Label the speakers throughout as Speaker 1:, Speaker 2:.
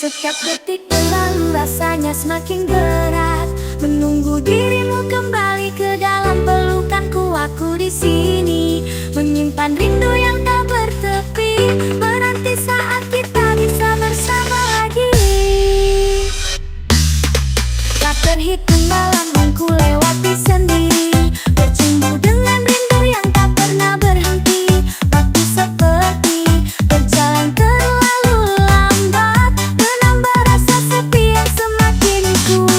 Speaker 1: Setiap detik berlalu rasanya semakin berat, menunggu dirimu kembali ke dalam pelukanku. Aku di sini menyimpan rindu yang tak bertepi, menanti saat kita bisa bersama lagi. Tak terhitung malam yang ku lewati sendiri, bercumbu dengan rindu yang tak pernah berhenti. Waktu seperti berjalan terlalu lambat, menambah rasa sepi yang semakin kuat.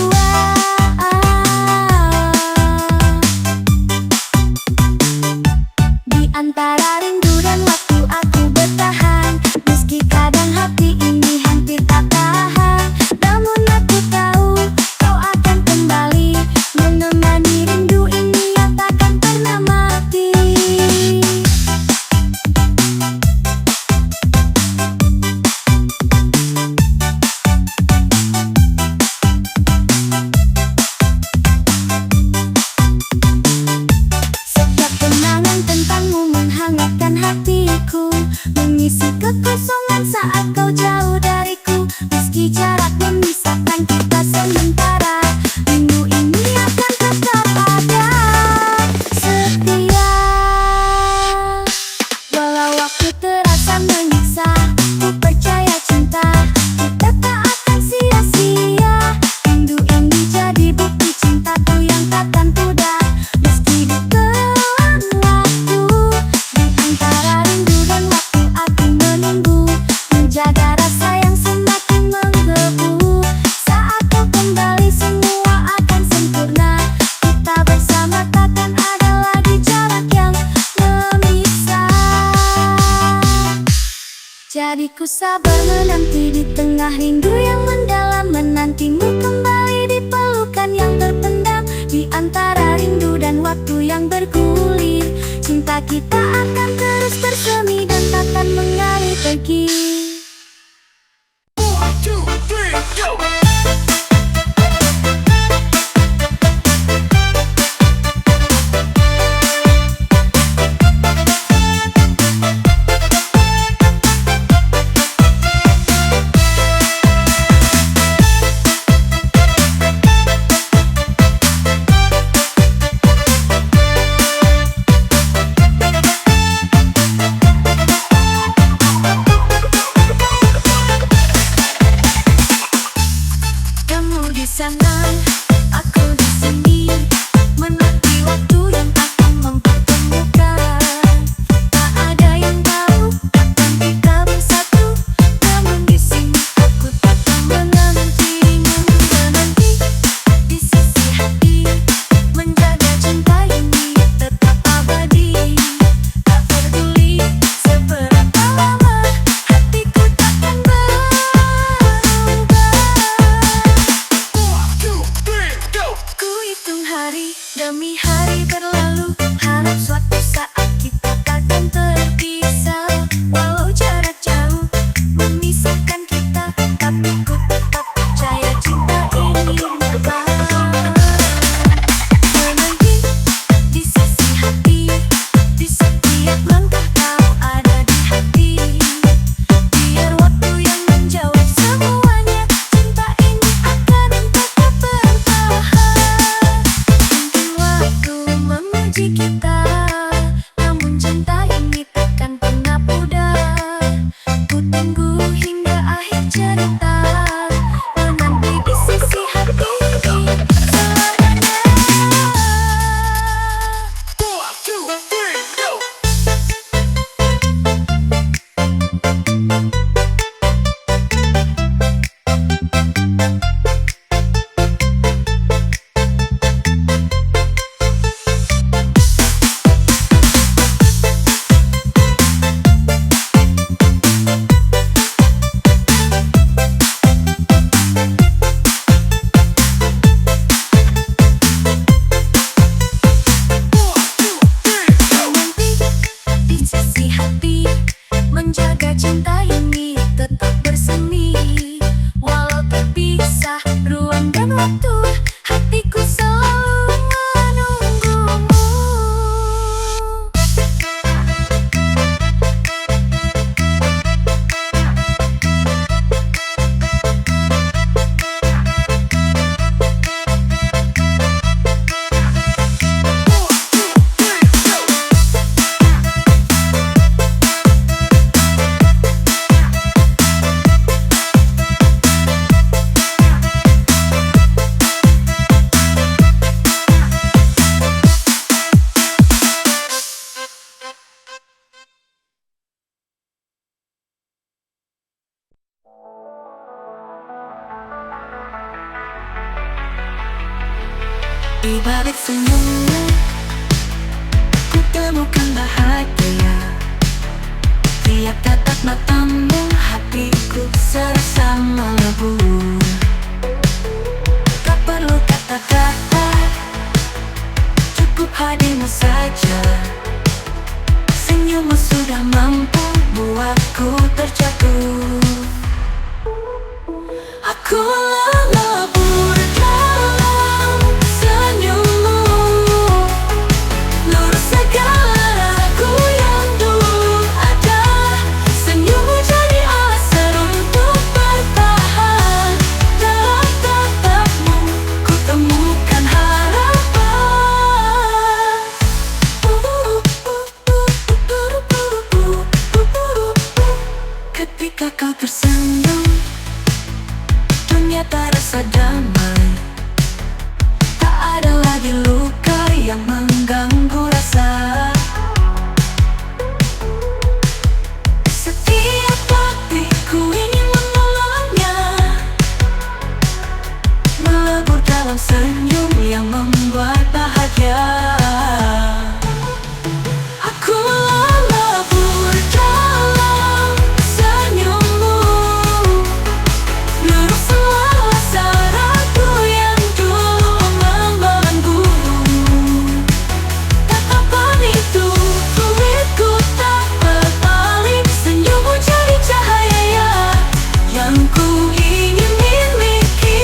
Speaker 1: Di antara rindu dan waktu aku bertahan, meski kadang hati ini hampir tak tahan. Namun aku tahu kau akan kembali, menemani rindu ini yang takkan pernah mati. Setiap kenangan tentangmu menghangatkan hatiku, mengisi kekosongan saat kau jauh dariku. Meski jarak memisahkan kita sementara, rindu ini akan tetap ada, setia. Walau waktu terasa menyiksa, ku percaya cinta kita tak akan sia-sia. Rindu ini jadi bukti cintaku yang takkan pudar, meski ditelan waktu. Di antara rindu dan waktu aku menunggu, menjaga rasa yang semakin menggebu. Saat kau kembali semua akan sempurna, kita bersama takkan ada lagi jarak yang memisah. Jadi ku sabar menanti di tengah rindu yang mendalam, menantimu kembali di pelukan yang terpendam. Di antara rindu dan waktu yang bergulir, cinta kita akan terus bersemi dan takkan mengalir pergi.
Speaker 2: One, two, three, go!
Speaker 1: Kamu di sana, aku di sini, menanti waktu yang akan mempertemukan. Tak ada yang tahu kapan kita bersatu, namun di sini aku tetap menanti, menanti di sisi hati, menjaga cinta ini tetap abadi. Tak peduli seberapa lama hatiku takkan berubah.
Speaker 2: One, two, three, Di balik senyummu ku temukan bahagia. Tiap tatap matamu hatiku serasa melebur. Tak perlu kata-kata, cukup hadirmu saja. Senyummu sudah mampu buatku terjatuh. Aku lebur dalam senyummu, lurus segala ragu yang dulu ada. Senyummu jadi alasan untuk bertahan. Dalam tatapmu ku temukan harapan. Ketika kau tersenyum, dunia terasa damai. Tak ada lagi luka yang mengganggu rasa. Setiap hatiku ingin menolongnya, melebur dalam senyum yang membuat bahagia. Aku melebur dalam senyummu, lurus semua rasa ragu yang dulu membelenggu. Tatapan itu buatku tak berbalik. Senyummu jadi cahaya yang ku ingin miliki.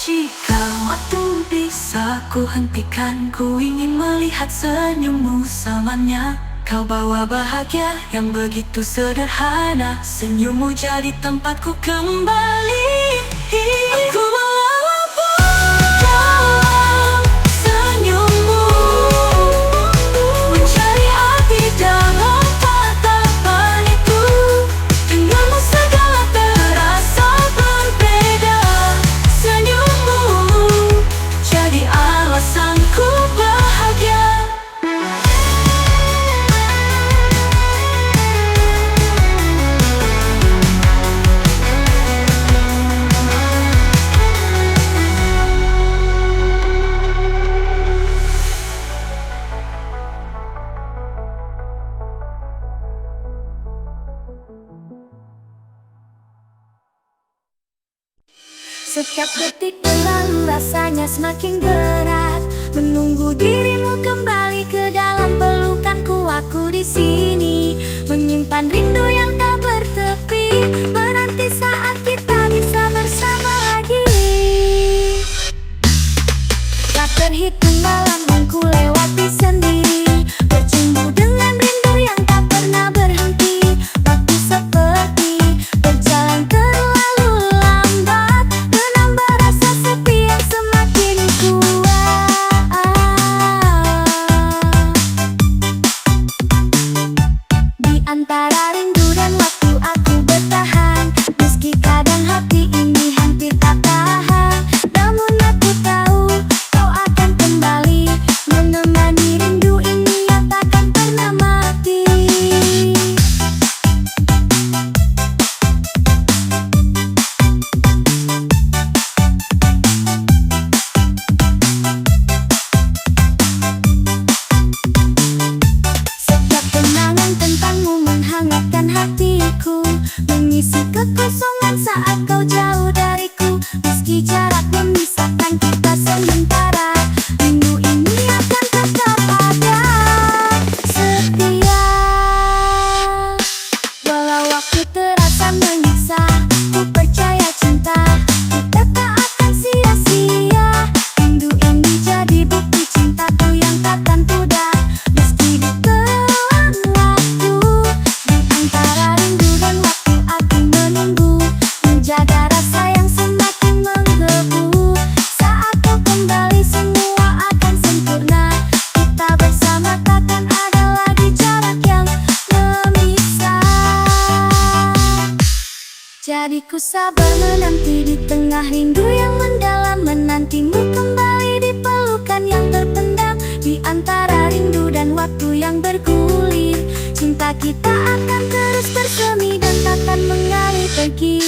Speaker 2: Jika waktu bisa ku hentikan, ku ingin melihat senyummu selamanya. Kau bawa bahagia yang begitu sederhana. Senyummu jadi tempatku kembali. Aku melebur dalam senyummu, mencari arti dalam tatapan itu. Denganmu segala terasa berbeda. Senyummu jadi alasanku bahagia.
Speaker 1: Setiap detik berlalu rasanya semakin berat. Menunggu dirimu kembali ke dalam pelukanku. Aku di sini menyimpan rindu yang tak bertepi, menanti saat kita bisa bersama lagi. Tak terhitung malam yang ku lewati sendiri, bercumbu dengan rindu yang tak pernah berhenti. Waktu seperti berjalan terlalu lambat, menambah rasa sepi yang semakin kuat. Di antara rindu dan waktu aku bertahan, meski kadang hati ini hampir tak tahan. Namun aku tahu kau akan kembali, menemani rindu ini yang takkan pernah mati. Setiap kenangan tentangmu menghangatkan hatiku, mengisi kekosongan saat kau jauh dariku. Meski jarak memisahkan kita sementara, rindu ini akan tetap ada, setia. Walau waktu terasa menyiksa, ku percaya cinta kita tak akan sia-sia. Rindu ini jadi bukti cintaku yang takkan pudar. Meski ditelan waktu, di antara rindu dan waktu aku menunggu, menjaga rasa yang semakin menggebu. Saat kau kembali semua akan sempurna. Kita bersama takkan ada lagi jarak yang memisah. Jadi ku sabar menanti di tengah rindu yang mendalam, menantimu kembali di pelukan yang terpendam. Di Kita akan terus bersemi dan takkan mengalir pergi.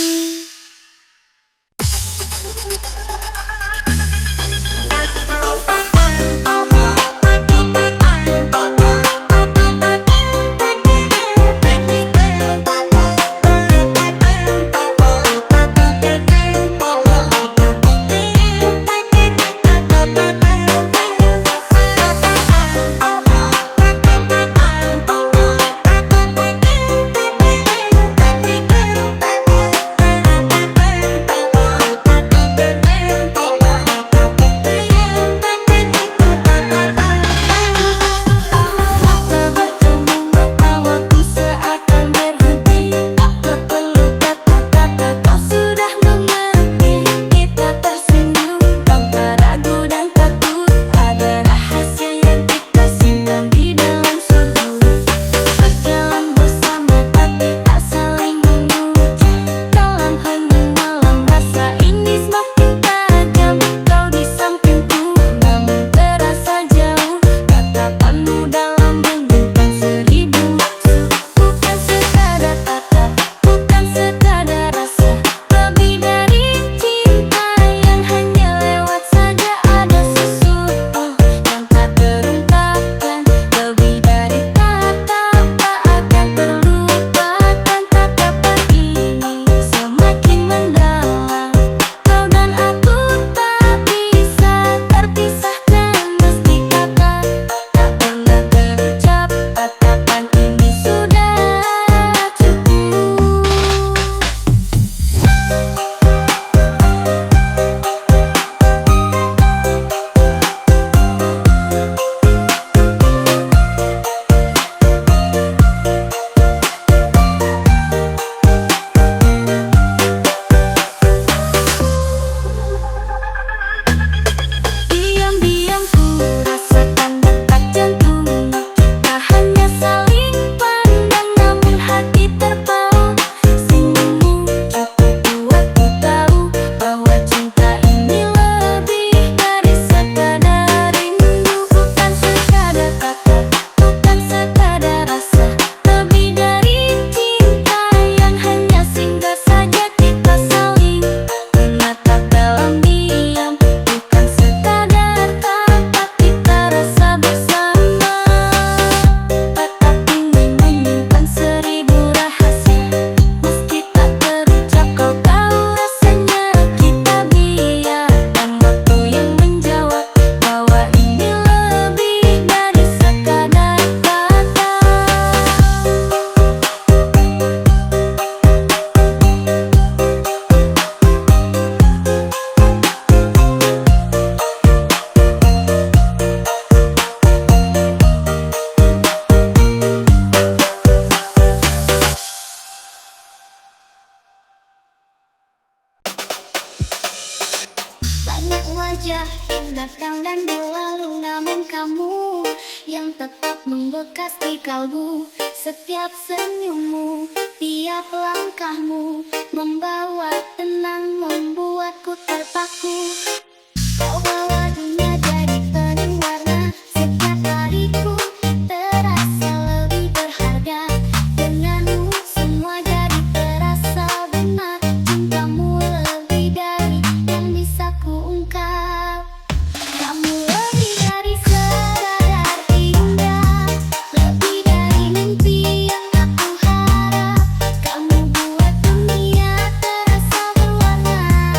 Speaker 1: Banyak wajah yang datang dan berlalu, namun kamu yang tetap membekas di kalbu. Setiap senyummu, tiap langkahmu membawa tenang, membuatku terpaku. Kau bawa dunia jadi penuh warna, setiap hariku terasa lebih berharga. Denganmu semua jadi terasa benar, cintamu lebih dari yang bisa kuungkap. Kamu lebih dari sekadar indah, lebih dari mimpi yang aku harap. Kamu buat dunia terasa berwarna.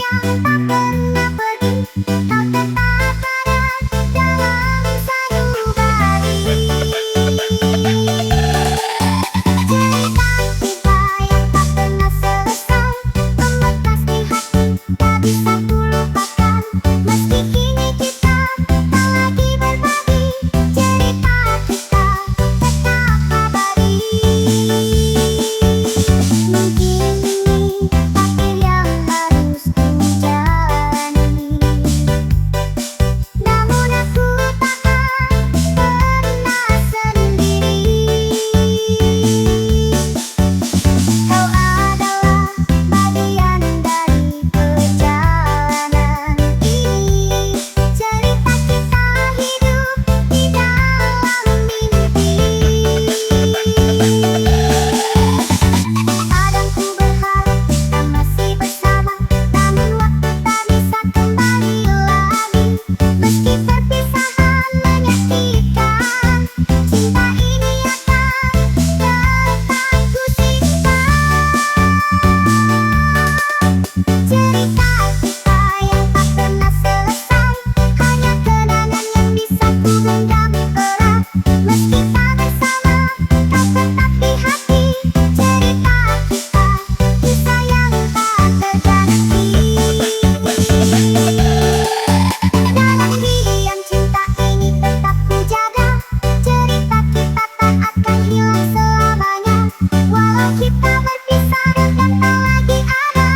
Speaker 1: yang tak pernah pergi. Kau tetap ada dalam sanubari. Cerita kita yang tak pernah selesai, membekas di hati, tak bisa kulupakan. Meski kini kita tak lagi berbagi, cerita kita tetap abadi. Mungkin ini takdir yang harus ku jalani, namun aku takkan pernah sendiri. Kau adalah bagian dari perjalanan ini. Cerita kita hidup di dalam mimpi. Kadang ku berharap kita masih bersama, namun waktu tak bisa kembali lagi. Meski perpisahan menyakitkan, cinta ini akan tetap ku simpan. Cerita kita yang tak pernah selesai, hanya kenangan yang bisa ku genggam erat. Meski tak bersama, kau tetap di hati. Cerita kita, kisah yang tak terganti. Dalam diam cinta ini tetap ku jaga. Cerita kita tak akan hilang selamanya. Walau kita berpisah dan tak lagi ada,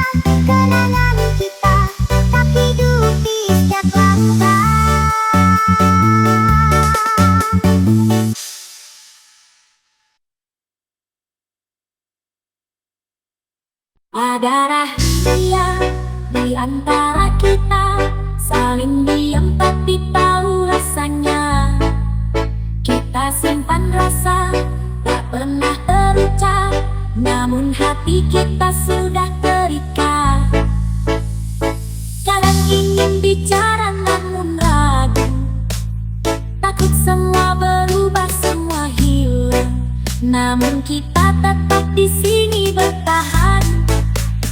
Speaker 1: kenangan kita tetap hidup di setiap langkah. Ada rahasia di antara kita, saling diam tapi tahu rasanya. Kita simpan rasa tak pernah terucap, namun hati kita sudah terikat. Kadang ingin bicara namun ragu, takut semua berubah, semua hilang. Namun kita tetap di sini bertahan,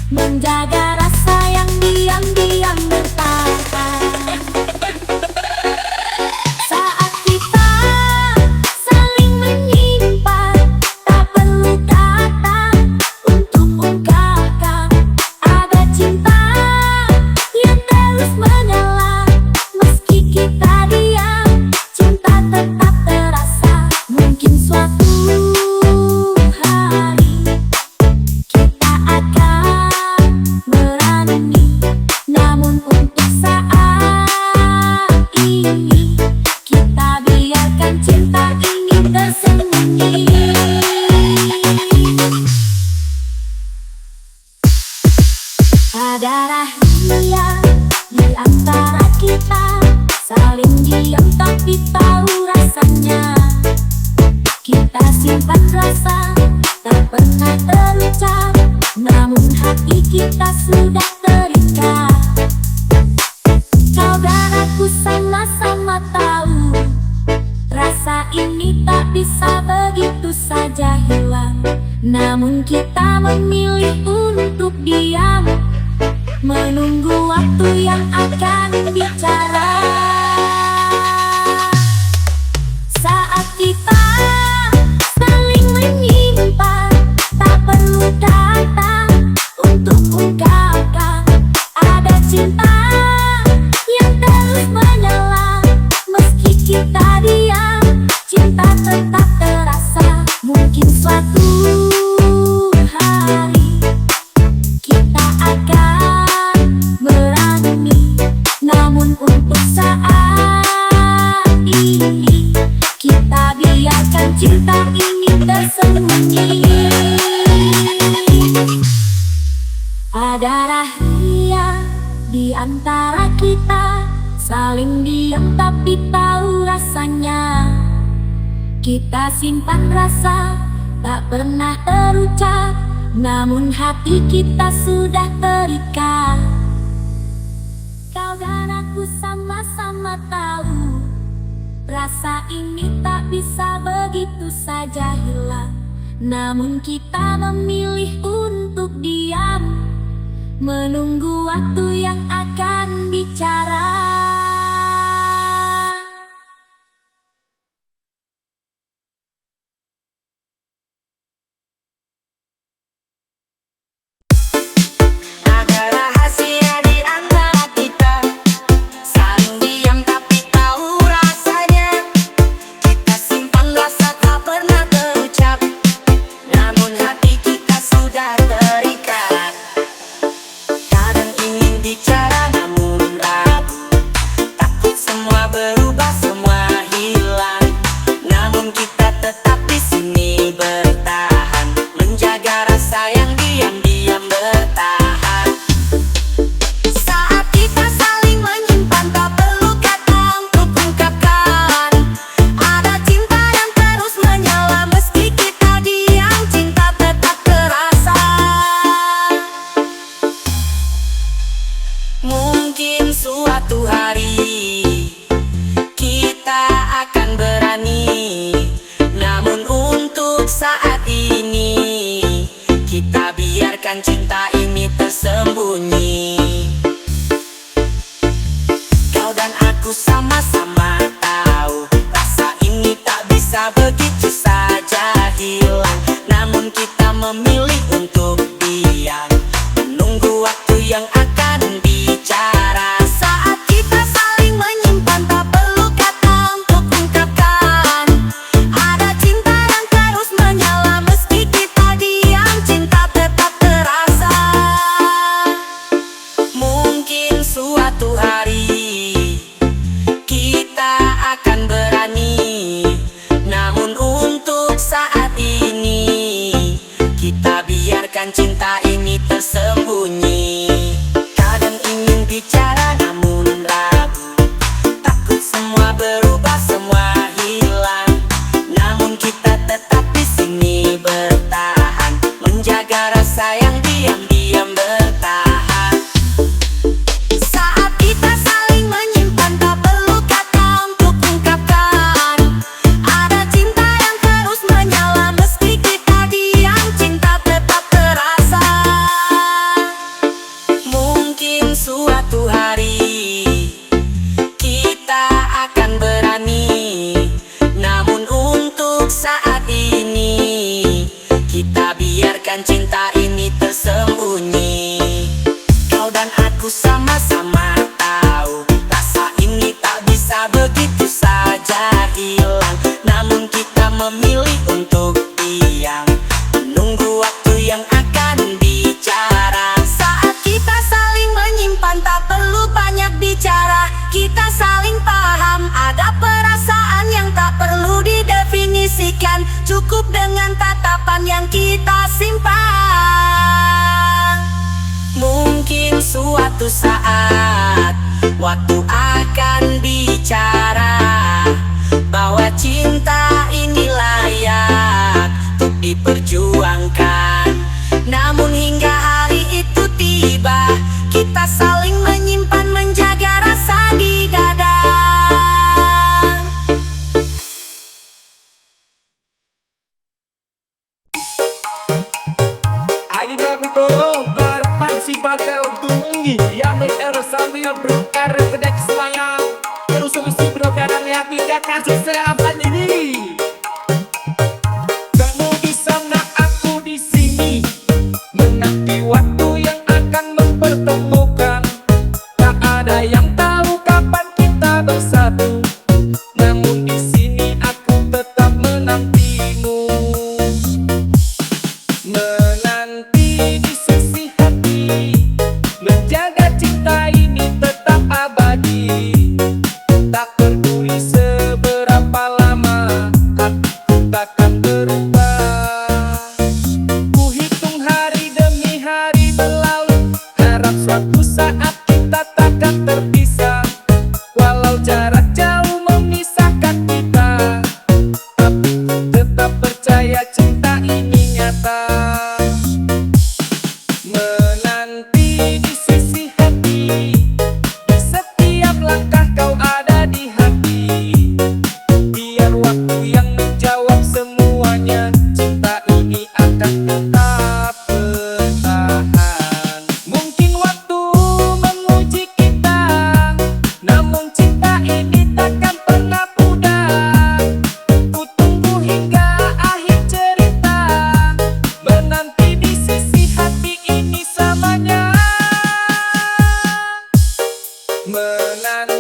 Speaker 1: menjaga rasa yang diam-diam bertahan. Saat kita saling menyimpan, tak perlu kata untuk ungkapkan. Ada cinta yang terus menyala, meski kita diam, cinta tetap terasa. Mungkin suatu hari kita akan berani, namun untuk saat ini kita biarkan cinta ini tersembunyi. Ada rahasia di antara kita, saling diam tapi tahu rasanya. Kita simpan rasa tak pernah terucap, namun hati kita sudah terikat. Kau dan aku sama-sama tahu, rasa ini tak bisa begitu saja hilang. Namun kita memilih untuk diam, menunggu waktu yang akan bicara. Saat kita saling menyimpan, tak perlu kata untuk ungkapkan. Ada cinta yang terus menyala, meski kita diam, cinta tetap terasa. Mungkin suatu hari kita akan berani, namun untuk saat ini kita biarkan cinta ini tersembunyi. Ada rahasia di antara kita, saling diam tapi tahu rasanya. Kita simpan rasa tak pernah terucap, namun hati kita sudah terikat. Kau dan aku sama-sama tahu, rasa ini tak bisa begitu saja hilang. Namun kita memilih untuk diam, menunggu waktu yang akan bicara.
Speaker 3: Ada rahasia di antara kita, saling diam tapi tahu rasanya. Kita simpan rasa tak pernah terucap, namun hati kita sudah terikat. Kadang ingin bicara namun ragu, takut semua berubah, semua hilang. Namun kita tetap di sini bertahan, menjaga rasa yang diam-diam bertahan. Saat kita saling menyimpan, tak perlu kata untuk ungkapkan. Ada cinta yang terus menyala, meski kita diam, cinta tetap terasa. Mungkin suatu hari kita akan berani, namun untuk saat ini kita biarkan cinta ini tersembunyi. Kau dan aku sama-sama tahu, rasa ini tak bisa begitu saja hilang. Namun kita memilih untuk diam, menunggu waktu yang akan bicara. Saat kita saling menyimpan, tak perlu kata untuk ungkapkan. Ada cinta yang terus menyala, meski kita diam, cinta tetap terasa. Mungkin suatu hari kita akan berani, namun untuk saat ini kita biarkan cinta ini tersembunyi. Kadang ingin bicara namun ragu, takut semua berubah, semua hilang. Namun kita tetap di sini bertahan, menjaga rasa yang diam-diam bertahan. Saat kita saling menyimpan, tak perlu kata untuk ungkapkan. Ada cinta yang terus menyala, meski kita diam, cinta tetap terasa. Mungkin suatu hari kita akan berani, namun untuk saat ini kita biarkan cinta ini tersembunyi. Kau dan aku sama-sama tahu, rasa ini tak bisa begitu saja hilang. Namun kita memilih untuk diam, menunggu waktu yang akan bicara. Saat kita saling menyimpan, tak perlu banyak bicara. Kita saling paham, ada perasaan yang tak perlu didefinisikan. Cukup dengan tatapan yang kita simpan. Mungkin suatu saat waktu akan bicara bahwa cinta ini layak untuk diperjuangkan. Namun hingga hari itu tiba, kita saling menyimpan, menjaga rasa di dada.
Speaker 4: Ayo bro, berpartisipasi untuk mengiyakan era sambil berkarya kedek selayang. Terus solusi berobaran yang tidak kasus seapan ini. Kamu di sana, aku di sini, menanti waktu yang akan mempertemukan. Tak ada yang tahu kapan kita bersatu, namun di sini aku tetap menantimu. Menanti di sisi hati, menjaga cinta ini tetap abadi. Tak peduli seberapa lama, hatiku takkan berubah. Ku hitung hari demi hari berlalu, harap suatu saat kita takkan terpisah. Walau jarak jauh memisahkan kita, tapi ku tetap percaya cinta ini nyata. Menanti di sisi hati, di setiap langkah kau ada di hati. Biar waktu yang menjawab semuanya, cinta ini akan tetap bertahan. Mungkin menanti